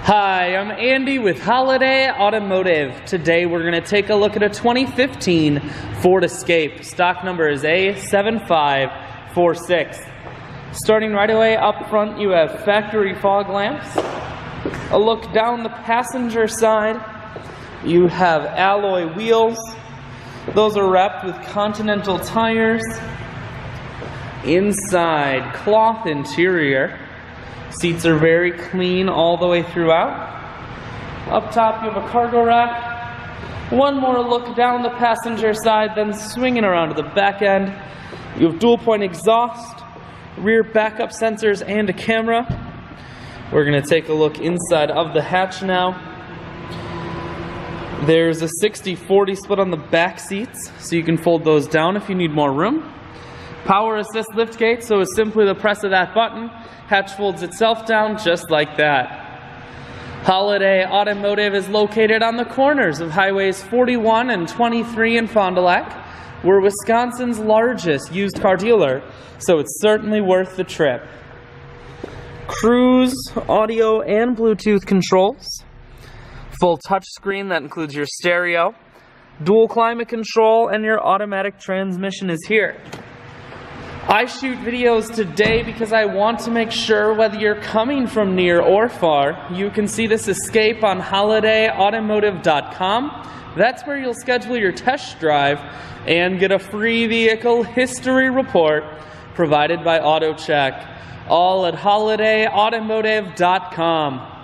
Hi, I'm Andy with Holiday Automotive. Today we're going to take a look at a 2015 Ford Escape. Stock number is A7546. Starting right away up front, you have factory fog lamps. A look down the passenger side, you have alloy wheels. Those are wrapped with Continental tires. Inside, cloth interior. Seats are very clean all the way throughout. Up top you have a cargo rack. One more look down the passenger side, then swinging around to the back end. You have dual point exhaust, rear backup sensors, and a camera. We're going to take a look inside of the hatch now. There's a 60-40 split on the back seats, so you can fold those down if you need more room. Power assist lift gate, so it's simply the press of that button. Hatch folds itself down just like that. Holiday Automotive is located on the corners of highways 41 and 23 in Fond du Lac. We're Wisconsin's largest used car dealer, so it's certainly worth the trip. Cruise, audio, and Bluetooth controls. Full touchscreen that includes your stereo. Dual climate control, and your automatic transmission is here. I shoot videos today because I want to make sure whether you're coming from near or far, you can see this Escape on holidayautomotive.com. That's where you'll schedule your test drive and get a free vehicle history report provided by AutoCheck. All at holidayautomotive.com.